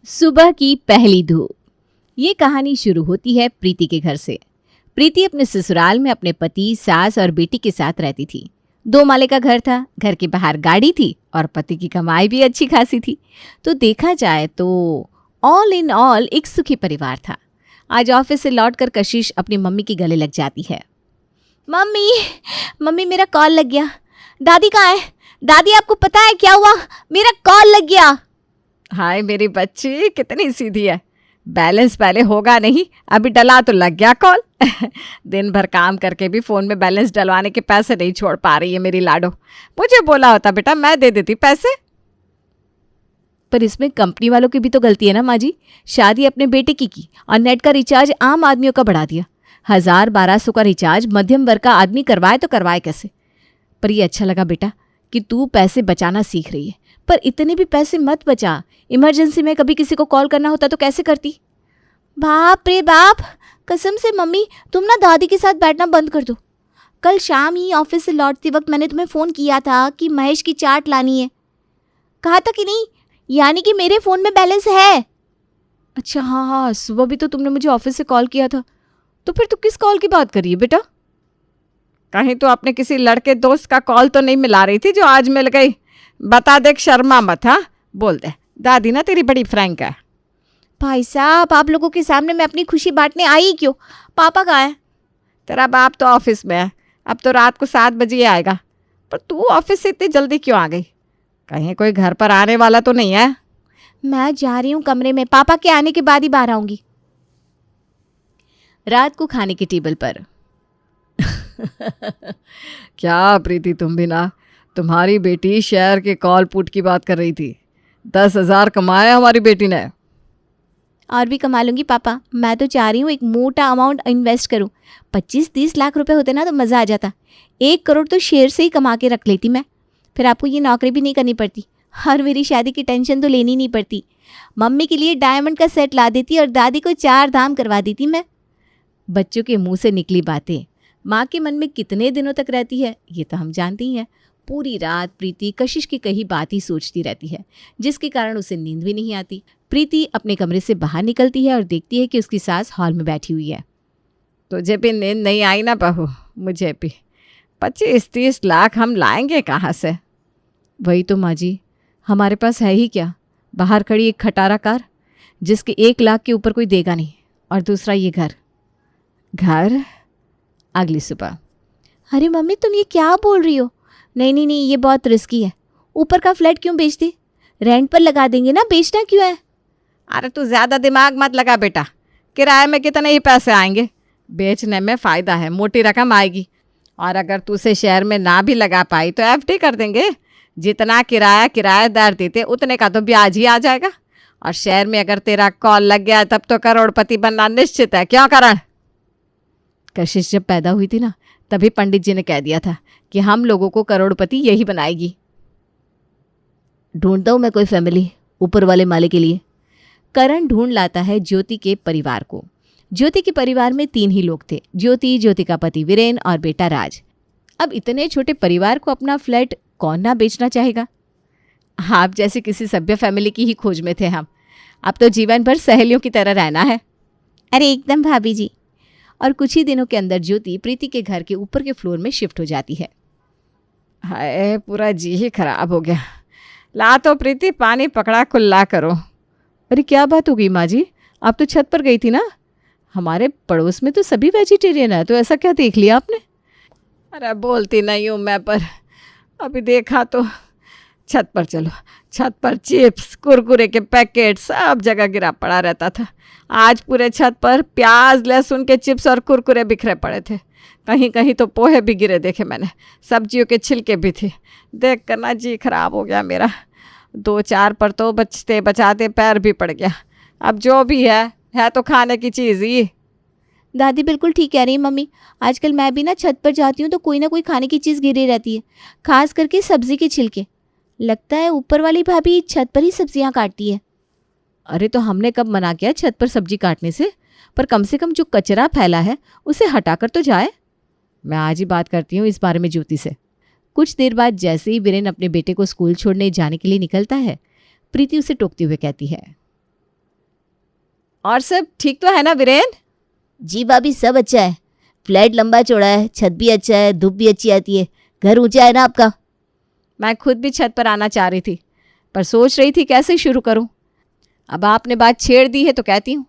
सुबह की पहली धूप। ये कहानी शुरू होती है प्रीति के घर से। प्रीति अपने ससुराल में अपने पति, सास और बेटी के साथ रहती थी। 2 माले का घर था, घर के बाहर गाड़ी थी और पति की कमाई भी अच्छी खासी थी। तो देखा जाए तो ऑल इन ऑल एक सुखी परिवार था। आज ऑफिस से लौटकर कशिश अपनी मम्मी के गले लग जाती है। मम्मी मम्मी मेरा कॉल लग गया। दादी कहाँ है? दादी आपको पता है क्या हुआ? मेरा कॉल लग गया। हाय मेरी बच्ची, कितनी सीधी है। बैलेंस पहले होगा नहीं, अभी डला तो लग गया कॉल। दिन भर काम करके भी फ़ोन में बैलेंस डलवाने के पैसे नहीं छोड़ पा रही है मेरी लाडो। मुझे बोला होता बेटा, मैं दे देती पैसे। पर इसमें कंपनी वालों की भी तो गलती है ना माँ जी। शादी अपने बेटे की और नेट का रिचार्ज आम आदमियों का बढ़ा दिया। 1000-1200 का रिचार्ज मध्यम वर्ग का आदमी करवाए तो करवाए कैसे। पर ये अच्छा लगा बेटा कि तू पैसे बचाना सीख रही है, पर इतने भी पैसे मत बचा। इमरजेंसी में कभी किसी को कॉल करना होता तो कैसे करती? बाप रे बाप, कसम से मम्मी तुम ना दादी के साथ बैठना बंद कर दो। कल शाम ही ऑफिस से लौटते वक्त मैंने तुम्हें फ़ोन किया था कि महेश की चाट लानी है। कहा था कि नहीं? यानी कि मेरे फ़ोन में बैलेंस है। अच्छा हाँ, सुबह भी तो तुमने मुझे ऑफिस से कॉल किया था। तो फिर तू किस कॉल की बात कर रही है बेटा? कहीं तो अपने किसी लड़के दोस्त का कॉल तो नहीं मिला रही थी जो आज मिल गई? बता दे, शर्मा मत। हाँ बोल दे, दादी ना तेरी बड़ी फ्रैंक है। भाई साहब, आप लोगों के सामने मैं अपनी खुशी बांटने आई क्यों? पापा कहाँ है? तेरा बाप तो ऑफिस में है, अब तो रात को 7 बजे आएगा। पर तू ऑफिस से इतनी जल्दी क्यों आ गई? कहीं कोई घर पर आने वाला तो नहीं है? मैं जा रही हूँ कमरे में, पापा के आने के बाद ही बाहर आऊंगी। रात को खाने के टेबल पर क्या प्रीति, तुम भी ना। तुम्हारी बेटी शेयर के कॉल पुट की बात कर रही थी। 10,000 कमाया हमारी बेटी ने। और भी कमा लूंगी पापा। मैं तो चाह रही हूँ एक मोटा अमाउंट इन्वेस्ट करूँ। 25-30 लाख रुपए होते ना तो मज़ा आ जाता। 1 करोड़ तो शेयर से ही कमा के रख लेती मैं। फिर आपको ये नौकरी भी नहीं करनी पड़ती और मेरी शादी की टेंशन तो लेनी नहीं पड़ती। मम्मी के लिए डायमंड का सेट ला देती और दादी को 4 धाम करवा देती मैं। बच्चों के मुंह से निकली बातें माँ के मन में कितने दिनों तक रहती है ये तो हम जानते ही हैं। पूरी रात प्रीति कशिश की कही बात ही सोचती रहती है, जिसके कारण उसे नींद भी नहीं आती। प्रीति अपने कमरे से बाहर निकलती है और देखती है कि उसकी सास हॉल में बैठी हुई है। तुझे भी नींद नहीं आई ना बहू? मुझे भी। 25-30 लाख हम लाएंगे कहाँ से? वही तो माँ जी, हमारे पास है ही क्या? बाहर खड़ी एक खटारा कार जिसके 1 लाख के ऊपर कोई देगा नहीं, और दूसरा ये घर। अगली सुबह। अरे मम्मी तुम ये क्या बोल रही हो? नहीं नहीं नहीं, ये बहुत रिस्की है। ऊपर का फ्लैट क्यों बेच दे? रेंट पर लगा देंगे ना, बेचना क्यों है? अरे तू ज़्यादा दिमाग मत लगा बेटा। किराए में कितने ही पैसे आएंगे, बेचने में फ़ायदा है, मोटी रकम आएगी। और अगर तू उसे शेयर में ना भी लगा पाई तो एफडी कर देंगे। जितना किराया किराएदार देते उतने का तो ब्याज ही आ जाएगा। और शेयर में अगर तेरा कॉल लग गया तब तो करोड़पति बनना निश्चित है। क्यों करण? कशिश जब पैदा हुई थी ना, तभी पंडित जी ने कह दिया था कि हम लोगों को करोड़पति यही बनाएगी। ढूंढता हूँ मैं कोई फैमिली ऊपर वाले माले के लिए। करण ढूंढ लाता है ज्योति के परिवार को। ज्योति के परिवार में 3 ही लोग थे, ज्योति, ज्योति का पति वीरेन और बेटा राज। अब इतने छोटे परिवार को अपना फ्लैट कौन ना बेचना चाहेगा? आप जैसे किसी सभ्य फैमिली की ही खोज में थे हम। अब तो जीवन भर सहेलियों की तरह रहना है। अरे एकदम भाभी जी। और कुछ ही दिनों के अंदर ज्योति प्रीति के घर के ऊपर के फ्लोर में शिफ्ट हो जाती है। हाय, पूरा जी ही खराब हो गया। ला तो प्रीति, पानी पकड़ा कुल्ला करो। अरे क्या बात हो गई माँ जी? आप तो छत पर गई थी ना। हमारे पड़ोस में तो सभी वेजिटेरियन है, तो ऐसा क्या देख लिया आपने? अरे बोलती नहीं हूँ मैं, पर अभी देखा तो। छत पर चलो। छत पर चिप्स, कुरकुरे के पैकेट सब जगह गिरा पड़ा रहता था। आज पूरे छत पर प्याज, लहसुन के चिप्स और कुरकुरे बिखरे पड़े थे। कहीं कहीं तो पोहे भी गिरे देखे मैंने। सब्जियों के छिलके भी थे। देख कर ना जी खराब हो गया मेरा। 2-4 पर तो बचते बचाते पैर भी पड़ गया। अब जो भी है तो खाने की चीज़ ही। दादी बिल्कुल ठीक कह रही है मम्मी। आजकल मैं भी ना छत पर जाती हूँ तो कोई ना कोई खाने की चीज़ गिरी रहती है, खास करके सब्जी के छिलके। लगता है ऊपर वाली भाभी छत पर ही सब्जियाँ काटती है। अरे तो हमने कब मना किया छत पर सब्जी काटने से? पर कम से कम जो कचरा फैला है उसे हटाकर तो जाए। मैं आज ही बात करती हूँ इस बारे में ज्योति से। कुछ देर बाद जैसे ही वीरेन अपने बेटे को स्कूल छोड़ने जाने के लिए निकलता है, प्रीति उसे टोकते हुए कहती है, और सब ठीक तो है ना वीरेन? जी भाभी, सब अच्छा है। फ्लैट लंबा चौड़ा है, छत भी अच्छा है, धूप भी अच्छी आती है, घर ऊंचा है ना आपका। मैं खुद भी छत पर आना चाह रही थी, पर सोच रही थी कैसे शुरू करूं। अब आपने बात छेड़ दी है तो कहती हूँ।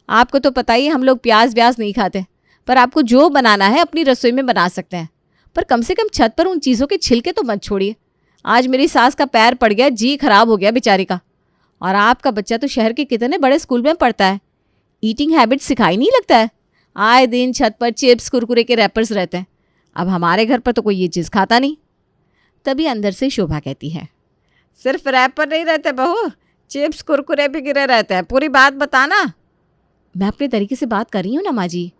आपको तो पता ही हम लोग प्याज व्याज नहीं खाते, पर आपको जो बनाना है अपनी रसोई में बना सकते हैं। पर कम से कम छत पर उन चीज़ों के छिलके तो मत छोड़िए। आज मेरी सास का पैर पड़ गया, जी खराब हो गया बेचारी का। और आपका बच्चा तो शहर के कितने बड़े स्कूल में पढ़ता है, ईटिंग हैबिट सिखाई नहीं लगता है। आए दिन छत पर चिप्स कुरकुरे के रैपर्स रहते हैं। अब हमारे घर पर तो कोई ये चीज़ खाता नहीं। तभी अंदर से शोभा कहती है, सिर्फ रैपर नहीं रहते बहू, चिप्स कुरकुरे भी गिरे रहते हैं। पूरी बात बताना। मैं अपने तरीके से बात कर रही हूँ ना माँ जी।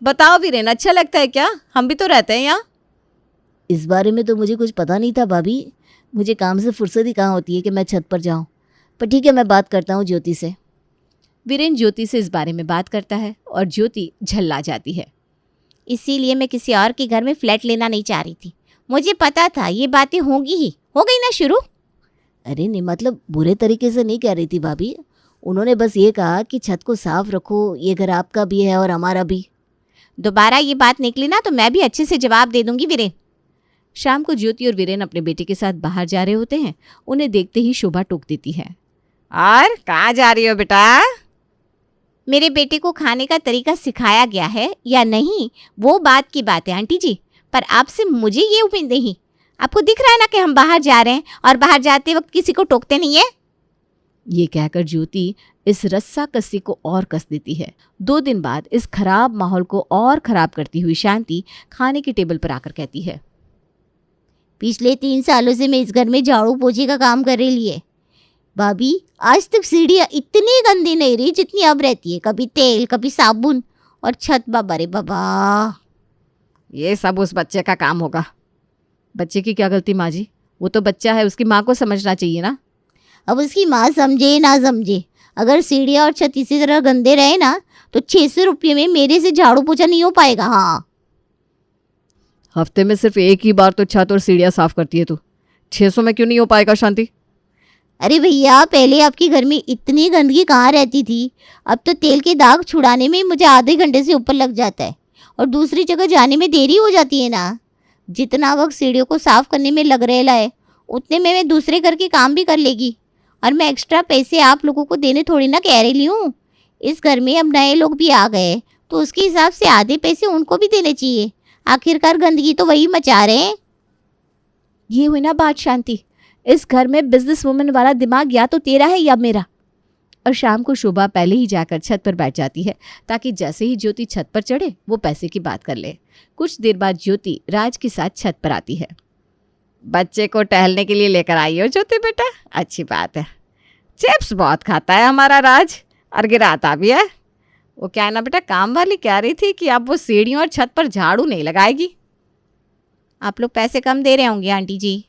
बताओ वीरेन, अच्छा लगता है क्या? हम भी तो रहते हैं यहाँ। इस बारे में तो मुझे कुछ पता नहीं था भाभी, मुझे काम से फुर्सत ही कहाँ होती है कि मैं छत पर जाऊँ। पर ठीक है, मैं बात करता हूँ ज्योति से। वीरेन ज्योति से इस बारे में बात करता है और ज्योति झल्ला जाती है। इसीलिए मैं किसी और के घर में फ्लैट लेना नहीं चाह रही थी, मुझे पता था ये बातें होंगी ही। हो गई ना शुरू। अरे नहीं, मतलब बुरे तरीके से नहीं कह रही थी भाभी, उन्होंने बस ये कहा कि छत को साफ रखो, ये घर आपका भी है और हमारा भी। दोबारा ये बात निकली ना तो मैं भी अच्छे से जवाब दे दूंगी वीरेन। शाम को ज्योति और वीरेन अपने बेटे के साथ बाहर जा रहे होते हैं। उन्हें देखते ही शोभा टोक देती है, और कहाँ जा रही हो बेटा? मेरे बेटे को खाने का तरीका सिखाया गया है या नहीं वो बात की बात है आंटी जी, पर आपसे मुझे ये उम्मीद नहीं। आपको दिख रहा है ना कि हम बाहर जा रहे हैं और बाहर जाते वक्त किसी को टोकते नहीं है। ये कहकर ज्योति इस रस्सा कस्सी को और कस देती है। 2 दिन बाद इस खराब माहौल को और खराब करती हुई शांति खाने की टेबल पर आकर कहती है, पिछले 3 सालों से मैं इस घर में झाड़ू पोछे का काम कर रही है भाभी, आज तक सीढ़ियाँ इतनी गंदी नहीं रही जितनी अब रहती है। कभी तेल, कभी साबुन, और छत बाबा रे बाबा। ये सब उस बच्चे का काम होगा। बच्चे की क्या गलती माँ जी? वो तो बच्चा है, उसकी माँ को समझना चाहिए ना। अब उसकी माँ समझे ना समझे, अगर सीढ़ियाँ और छत इसी तरह गंदे रहे ना तो 600 रुपये में मेरे से झाड़ू पोछा नहीं हो पाएगा। हाँ, हफ्ते में सिर्फ एक ही बार तो छत और सीढ़ियाँ साफ करती है तू, 600 में क्यों नहीं हो पाएगा शांति? अरे भैया, पहले आपके घर में इतनी गंदगी कहाँ रहती थी। अब तो तेल के दाग छुड़ाने में मुझे आधे घंटे से ऊपर लग जाता है और दूसरी जगह जाने में देरी हो जाती है ना। जितना वक्त सीढ़ियों को साफ करने में लग रहा है उतने में मैं दूसरे घर के काम भी कर लेगी। और मैं एक्स्ट्रा पैसे आप लोगों को देने थोड़ी ना कह रही हूँ। इस घर में अब नए लोग भी आ गए तो उसके हिसाब से आधे पैसे उनको भी देने चाहिए। आखिरकार गंदगी तो वही मचा रहे हैं। ये हुई ना बात शांति, इस घर में बिजनेस वुमन वाला दिमाग या तो तेरा है या मेरा। और शाम को शोभा पहले ही जाकर छत पर बैठ जाती है ताकि जैसे ही ज्योति छत पर चढ़े वो पैसे की बात कर ले। कुछ देर बाद ज्योति राज के साथ छत पर आती है। बच्चे को टहलने के लिए लेकर आई हो ज्योति बेटा, अच्छी बात है। चिप्स बहुत खाता है हमारा राज और गिराता भी है। वो क्या है ना बेटा, काम वाली कह रही थी कि अब वो सीढ़ियों और छत पर झाड़ू नहीं लगाएगी। आप लोग पैसे कम दे रहे होंगे आंटी जी।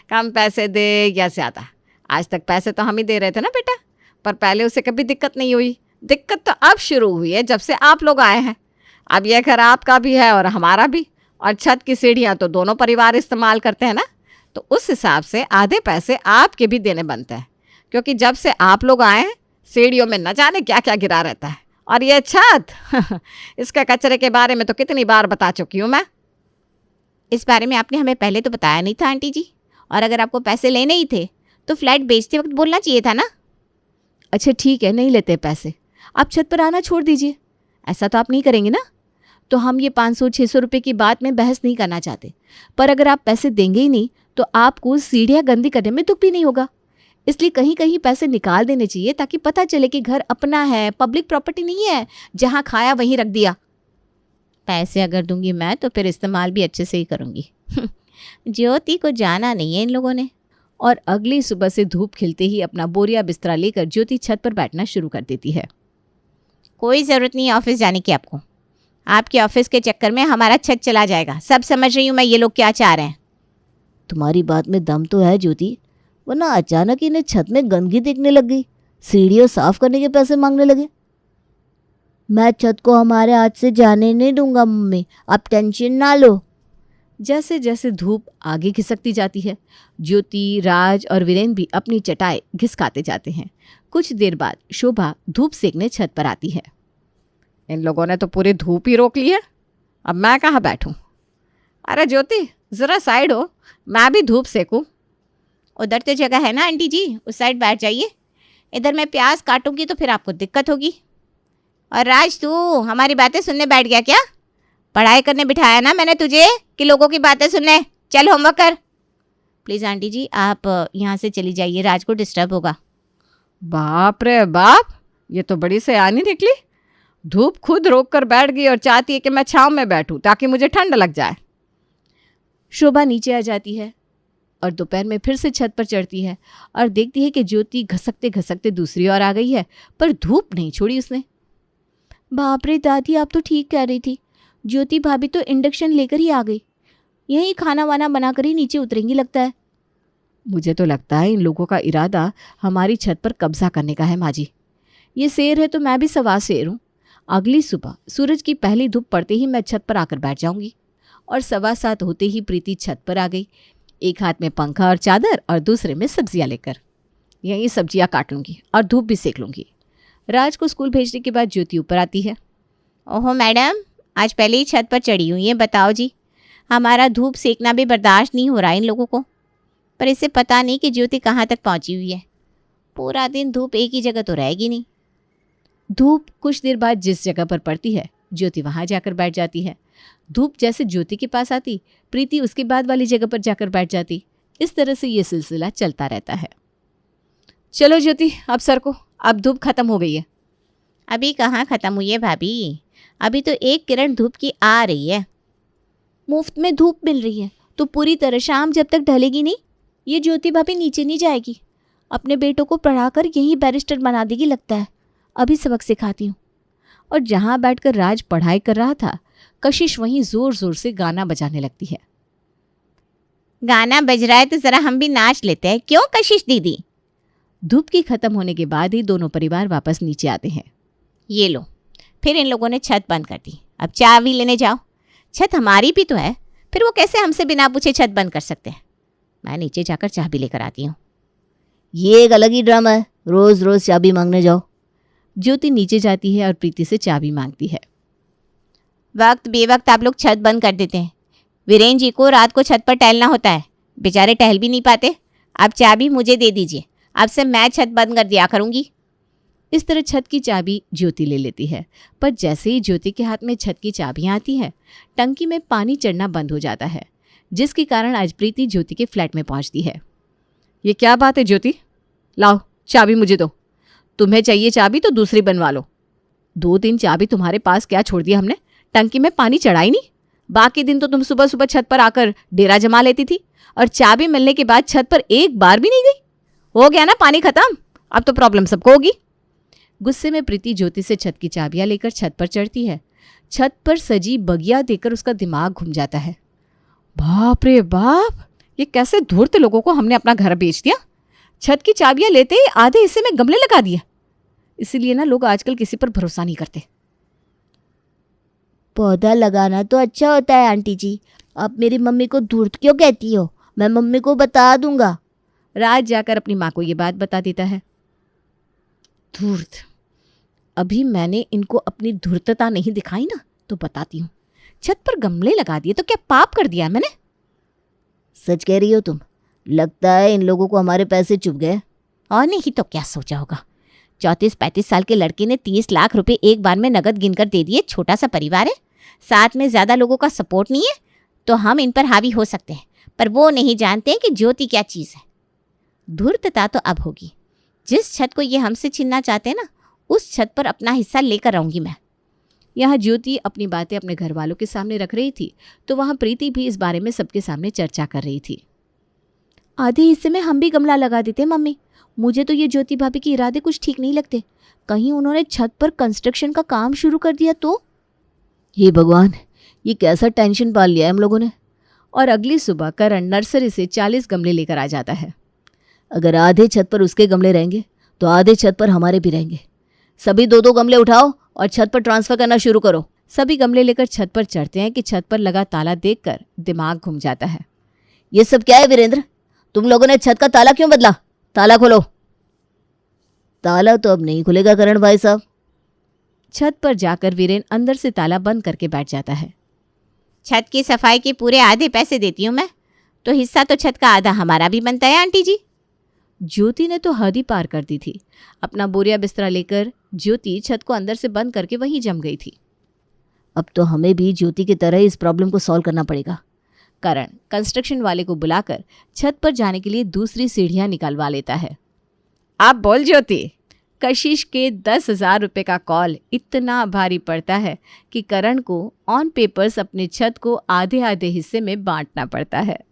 कम पैसे दे या ज़्यादा, आज तक पैसे तो हम ही दे रहे थे ना बेटा, पर पहले उसे कभी दिक्कत नहीं हुई। दिक्कत तो अब शुरू हुई है जब से आप लोग आए हैं। अब यह घर आपका भी है और हमारा भी, और छत की सीढ़ियाँ तो दोनों परिवार इस्तेमाल करते हैं ना, तो उस हिसाब से आधे पैसे आपके भी देने बनते हैं। क्योंकि जब से आप लोग आए हैं सीढ़ियों में न जाने क्या क्या गिरा रहता है। और ये छत इसके कचरे के बारे में तो कितनी बार बता चुकी हूँ मैं। इस बारे में आपने हमें पहले तो बताया नहीं था आंटी जी, और अगर आपको पैसे लेने ही थे तो फ्लैट बेचते वक्त बोलना चाहिए था ना। अच्छा ठीक है, नहीं लेते पैसे, आप छत पर आना छोड़ दीजिए। ऐसा तो आप नहीं करेंगे ना? तो हम ये 500-600 रुपये की बात में बहस नहीं करना चाहते, पर अगर आप पैसे देंगे ही नहीं तो आपको सीढ़ियाँ गंदी करने में दुख भी नहीं होगा। इसलिए कहीं कहीं पैसे निकाल देने चाहिए ताकि पता चले कि घर अपना है, पब्लिक प्रॉपर्टी नहीं है जहाँ खाया वहीं रख दिया। पैसे अगर दूंगी मैं तो फिर इस्तेमाल भी अच्छे से ही करूंगी। ज्योति को जाना नहीं है इन लोगों ने। और अगली सुबह से धूप खिलते ही अपना बोरिया बिस्तरा लेकर ज्योति छत पर बैठना शुरू कर देती है। कोई ज़रूरत नहीं है ऑफिस जाने की आपको। आपके ऑफिस के चक्कर में हमारा छत चला जाएगा। सब समझ रही हूँ मैं ये लोग क्या चाह रहे हैं। तुम्हारी बात में दम तो है ज्योति, वरना अचानक इन्हें छत में गंदगी दिखने लग गई, सीढ़ियाँ साफ करने के पैसे मांगने लगे। मैं छत को हमारे हाथ से जाने नहीं दूंगा मम्मी, आप टेंशन ना लो। जैसे जैसे धूप आगे खिसकती जाती है, ज्योति, राज और वीरेन भी अपनी चटाई घिसकाते जाते हैं। कुछ देर बाद शोभा धूप सेकने छत पर आती है। इन लोगों ने तो पूरी धूप ही रोक ली है, अब मैं कहाँ बैठूं? अरे ज्योति, ज़रा साइड हो, मैं भी धूप सेकूं। उधर तो जगह है ना आंटी जी, उस साइड बैठ जाइए। इधर मैं प्याज काटूंगी तो फिर आपको दिक्कत होगी। और राज, तू हमारी बातें सुनने बैठ गया क्या? पढ़ाई करने बिठाया ना मैंने तुझे कि लोगों की बातें सुनने? चल होमवर्क कर। प्लीज़ आंटी जी, आप यहाँ से चली जाइए, राज को डिस्टर्ब होगा। बाप रे बाप, ये तो बड़ी सयानी निकली। धूप खुद रोक कर बैठ गई और चाहती है कि मैं छाँव में बैठूं ताकि मुझे ठंड लग जाए। शोभा नीचे आ जाती है और दोपहर में फिर से छत पर चढ़ती है और देखती है कि ज्योति घसकते घसकते दूसरी ओर आ गई है, पर धूप नहीं छोड़ी उसने। बाप रे दादी, आप तो ठीक कह रही थी। ज्योति भाभी तो इंडक्शन लेकर ही आ गई। यहीं खाना वाना बनाकर ही नीचे उतरेंगी लगता है। मुझे तो लगता है इन लोगों का इरादा हमारी छत पर कब्जा करने का है माँ जी। ये शेर है तो मैं भी सवा शेर हूँ। अगली सुबह सूरज की पहली धूप पड़ते ही मैं छत पर आकर बैठ जाऊंगी। और 7:15 होते ही प्रीति छत पर आ गई, एक हाथ में पंखा और चादर और दूसरे में सब्जियां लेकर। यहीं सब्जियां काट लूंगी और धूप भी सेक लूंगी। राज को स्कूल भेजने के बाद ज्योति ऊपर आती है। ओहो मैडम, आज पहले ही छत पर चढ़ी हूँ, ये बताओ जी, हमारा धूप सेकना भी बर्दाश्त नहीं हो रहा इन लोगों को। पर इसे पता नहीं कि ज्योति कहाँ तक पहुँची हुई है। पूरा दिन धूप एक ही जगह तो रहेगी नहीं। धूप कुछ देर बाद जिस जगह पर पड़ती है, ज्योति वहां जाकर बैठ जाती है। धूप जैसे ज्योति के पास आती, प्रीति उसके बाद वाली जगह पर जाकर बैठ जाती। इस तरह से ये सिलसिला चलता रहता है। चलो ज्योति, अब सर को, अब धूप खत्म हो गई है। अभी कहाँ ख़त्म हुई है भाभी, अभी तो एक किरण धूप की आ रही है। मुफ्त में धूप मिल रही है तो पूरी तरह शाम जब तक ढलेगी नहीं, ये ज्योति भाभी नीचे नहीं जाएगी। अपने बेटों को पढ़ाकर यहीं बैरिस्टर बना देगी लगता है। अभी सबक सिखाती हूँ। और जहाँ बैठकर राज पढ़ाई कर रहा था, कशिश वहीं जोर जोर से गाना बजाने लगती है। गाना बज रहा है तो ज़रा हम भी नाच लेते हैं, क्यों कशिश दीदी? धूप की खत्म होने के बाद ही दोनों परिवार वापस नीचे आते हैं। ये लो, फिर इन लोगों ने छत बंद कर दी। अब चाबी लेने जाओ। छत हमारी भी तो है, फिर वो कैसे हमसे बिना पूछे छत बंद कर सकते हैं? मैं नीचे जाकर चाबी लेकर आती हूँ। ये एक अलग ही ड्रामा है, रोज रोज चाबी मांगने जाओ। ज्योति नीचे जाती है और प्रीति से चाबी मांगती है। वक्त बेवक्त आप लोग छत बंद कर देते हैं। वीरेन जी को रात को छत पर टहलना होता है, बेचारे टहल भी नहीं पाते। अब चाबी मुझे दे दीजिए, अब से मैं छत बंद कर दिया करूँगी। इस तरह छत की चाबी ज्योति ले लेती है, पर जैसे ही ज्योति के हाथ में छत की चाबियां आती हैं, टंकी में पानी चढ़ना बंद हो जाता है, जिसके कारण आज प्रीति ज्योति के फ्लैट में पहुंचती है। ये क्या बात है ज्योति? लाओ चाबी मुझे दो। तुम्हें चाहिए चाबी तो दूसरी बनवा लो। 2 दिन चाबी तुम्हारे पास क्या छोड़ दिया हमने? टंकी में पानी चढ़ा ही नहीं। बाकी दिन तो तुम सुबह सुबह छत पर आकर डेरा जमा लेती थी, और चाबी मिलने के बाद छत पर एक बार भी नहीं गई। हो गया ना पानी खत्म, अब तो प्रॉब्लम सबको होगी। गुस्से में प्रीति ज्योति से छत की चाबियां लेकर छत पर चढ़ती है। छत पर सजी बगिया देकर उसका दिमाग घूम जाता है। बाप रे बाप, ये कैसे धूर्त लोगों को हमने अपना घर बेच दिया। छत की चाबियां लेते ही आधे हिस्से में गमले लगा दिए। इसीलिए ना लोग आजकल किसी पर भरोसा नहीं करते। पौधा लगाना तो अच्छा होता है आंटी जी, आप मेरी मम्मी को धूर्त क्यों कहती हो? मैं मम्मी को बता दूंगा। राज जाकर अपनी माँ को ये बात बता देता है। धूर्त, अभी मैंने इनको अपनी धूर्तता नहीं दिखाई ना, तो बताती हूँ। छत पर गमले लगा दिए तो क्या पाप कर दिया मैंने? सच कह रही हो तुम? लगता है इन लोगों को हमारे पैसे चुभ गए। और नहीं तो क्या सोचा होगा। 34-35 साल के लड़के ने 30 लाख रुपए एक बार में नगद गिनकर दे दिए। छोटा सा परिवार है, साथ में ज़्यादा लोगों का सपोर्ट नहीं है, तो हम इन पर हावी हो सकते हैं, पर वो नहीं जानते कि ज्योति क्या चीज़ है। धूर्तता तो अब होगी। जिस छत को ये हमसे छीनना चाहते हैं ना, उस छत पर अपना हिस्सा लेकर आऊँगी मैं। यहाँ ज्योति अपनी बातें अपने घर वालों के सामने रख रही थी, तो वहाँ प्रीति भी इस बारे में सबके सामने चर्चा कर रही थी। आधे हिस्से में हम भी गमला लगा देते मम्मी। मुझे तो ये ज्योति भाभी के इरादे कुछ ठीक नहीं लगते। कहीं उन्होंने छत पर कंस्ट्रक्शन का काम शुरू कर दिया तो? हे भगवान, ये कैसा टेंशन पाल लिया है हम लोगों ने। और अगली सुबह करण नर्सरी से 40 गमले लेकर आ जाता है। अगर आधे छत पर उसके गमले रहेंगे तो आधे छत पर हमारे भी रहेंगे। सभी 2-2 गमले उठाओ और छत पर ट्रांसफ़र करना शुरू करो। सभी गमले लेकर छत पर चढ़ते हैं कि छत पर लगा ताला देखकर दिमाग घूम जाता है। ये सब क्या है वीरेंद्र? तुम लोगों ने छत का ताला क्यों बदला? ताला खोलो। ताला तो अब नहीं खुलेगा करण भाई साहब। छत पर जाकर वीरेन अंदर से ताला बंद करके बैठ जाता है। छत की सफाई के पूरे आधे पैसे देती हूँ मैं, तो हिस्सा तो छत का आधा हमारा भी बनता है आंटी जी। ज्योति ने तो हद ही पार कर दी थी। अपना बोरिया बिस्तरा लेकर ज्योति छत को अंदर से बंद करके वहीं जम गई थी। अब तो हमें भी ज्योति की तरह इस प्रॉब्लम को सॉल्व करना पड़ेगा। करण कंस्ट्रक्शन वाले को बुलाकर छत पर जाने के लिए दूसरी सीढ़ियां निकलवा लेता है। आप बोल ज्योति। कशिश के 10,000 रुपये का कॉल इतना भारी पड़ता है कि करण को ऑन पेपर्स अपने छत को आधे आधे हिस्से में बांटना पड़ता है।